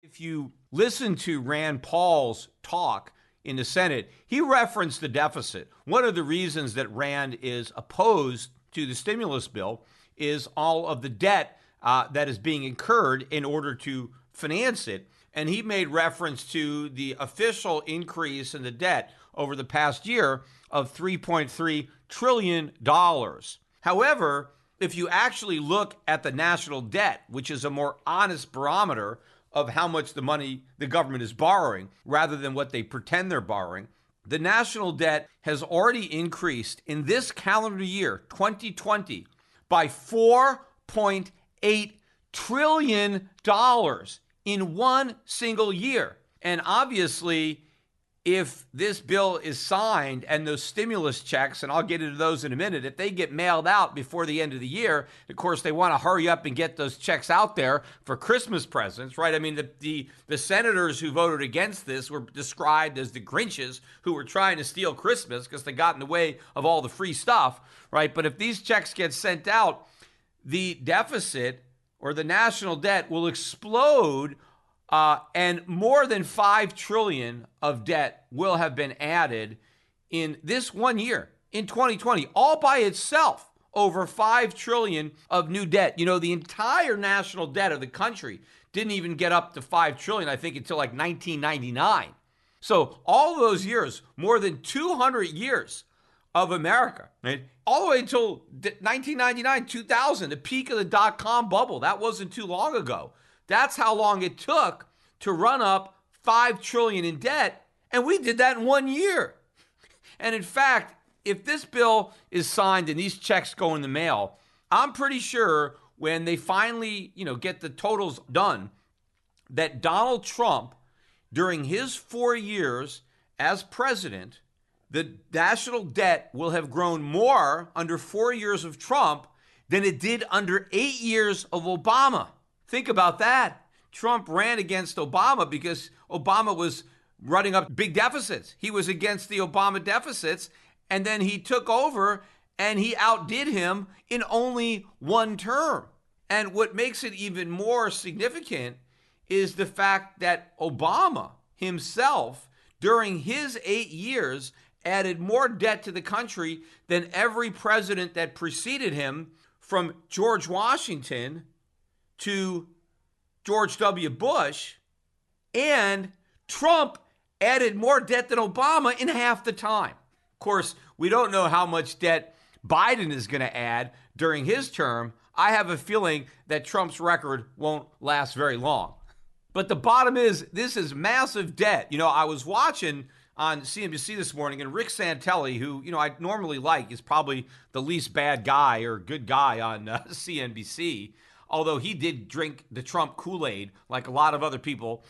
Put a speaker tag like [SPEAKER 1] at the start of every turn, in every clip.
[SPEAKER 1] If you listen to Rand Paul's talk in the Senate, he referenced the deficit. One of the reasons that Rand is opposed to the stimulus bill is all of the debt that is being incurred in order to finance it. And he made reference to the official increase in the debt over the past year of $3.3 trillion. However, if you actually look at the national debt, which is a more honest barometer of how much the money the government is borrowing rather than what they pretend they're borrowing, the national debt has already increased in this calendar year, 2020, by $4.8 trillion in one single year. And obviously, if this bill is signed and those stimulus checks, and I'll get into those in a minute, if they get mailed out before the end of the year, of course, they want to hurry up and get those checks out there for Christmas presents, right? I mean, the senators who voted against this were described as the Grinches who were trying to steal Christmas because they got in the way of all the free stuff, right? But if these checks get sent out, the deficit or the national debt will explode, and more than $5 trillion of debt will have been added in this 1 year, in 2020, all by itself. Over $5 trillion of new debt. You know, the entire national debt of the country didn't even get up to $5 trillion, I think, until like 1999. So all those years, more than 200 years of America, right? All the way until 1999, 2000, the peak of the dot-com bubble. That wasn't too long ago. That's how long it took to run up $5 trillion in debt, and we did that in 1 year. And in fact, if this bill is signed and these checks go in the mail, I'm pretty sure when they finally, get the totals done, that Donald Trump, during his 4 years as president, the national debt will have grown more under 4 years of Trump than it did under 8 years of Obama. Think about that. Trump ran against Obama because Obama was running up big deficits. He was against the Obama deficits, and then he took over and he outdid him in only one term. And what makes it even more significant is the fact that Obama himself, during his 8 years, added more debt to the country than every president that preceded him, from George Washington to George W. Bush, and Trump added more debt than Obama in half the time. Of course, we don't know how much debt Biden is going to add during his term. I have a feeling that Trump's record won't last very long. But the bottom is, this is massive debt. I was watching on CNBC this morning, and Rick Santelli, who, I normally like, is probably the least bad guy or good guy on CNBC, although he did drink the Trump Kool-Aid like a lot of other people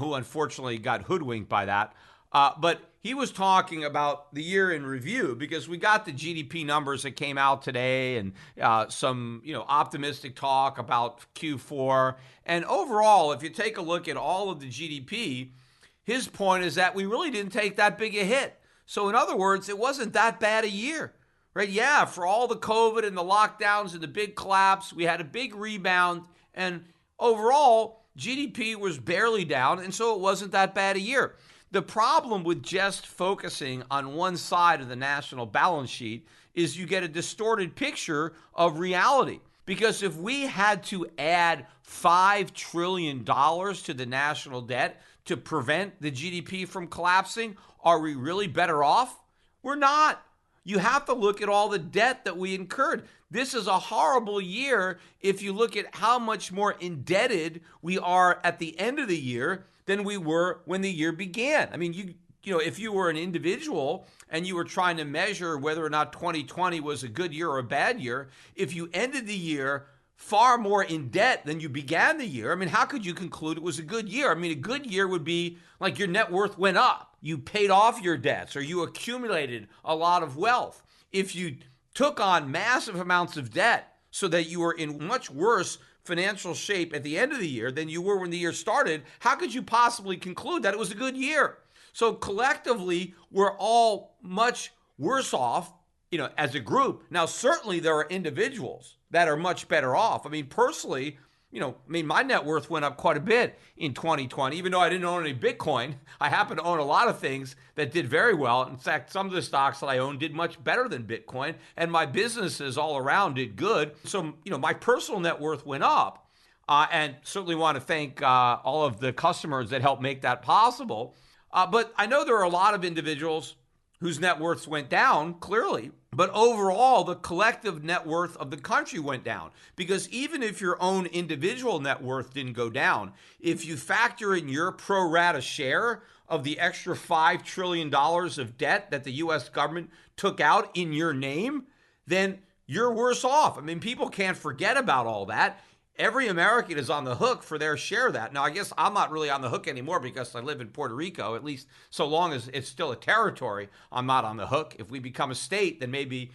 [SPEAKER 1] who unfortunately got hoodwinked by that. But he was talking about the year in review because we got the GDP numbers that came out today and some, optimistic talk about Q4. And overall, if you take a look at all of the GDP, his point is that we really didn't take that big a hit. So in other words, it wasn't that bad a year. Right? Yeah, for all the COVID and the lockdowns and the big collapse, we had a big rebound, and overall, GDP was barely down, and so it wasn't that bad a year. The problem with just focusing on one side of the national balance sheet is you get a distorted picture of reality. Because if we had to add $5 trillion to the national debt to prevent the GDP from collapsing, are we really better off? We're not. You have to look at all the debt that we incurred. This is a horrible year if you look at how much more indebted we are at the end of the year than we were when the year began. I mean, if you were an individual and you were trying to measure whether or not 2020 was a good year or a bad year, if you ended the year far more in debt than you began the year, I mean, how could you conclude it was a good year? I mean, a good year would be like your net worth went up. You paid off your debts or you accumulated a lot of wealth. If you took on massive amounts of debt so that you were in much worse financial shape at the end of the year than you were when the year started, how could you possibly conclude that it was a good year? So collectively, we're all much worse off, as a group. Now, certainly there are individuals that are much better off. I mean, personally, my net worth went up quite a bit in 2020, even though I didn't own any Bitcoin. I happen to own a lot of things that did very well. In fact, some of the stocks that I own did much better than Bitcoin, and my businesses all around did good. So, my personal net worth went up, and certainly want to thank all of the customers that helped make that possible. But I know there are a lot of individuals whose net worths went down, clearly. But overall, the collective net worth of the country went down. Because even if your own individual net worth didn't go down, if you factor in your pro rata share of the extra $5 trillion of debt that the U.S. government took out in your name, then you're worse off. I mean, people can't forget about all that. Every American is on the hook for their share of that. Now, I guess I'm not really on the hook anymore because I live in Puerto Rico, at least so long as it's still a territory, I'm not on the hook. If we become a state, then maybe,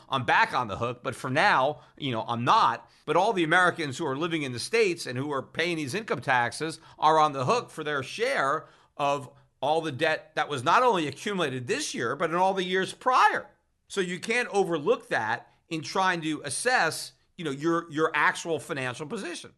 [SPEAKER 1] I'm back on the hook. But for now, I'm not. But all the Americans who are living in the States and who are paying these income taxes are on the hook for their share of all the debt that was not only accumulated this year, but in all the years prior. So you can't overlook that in trying to assess your actual financial position.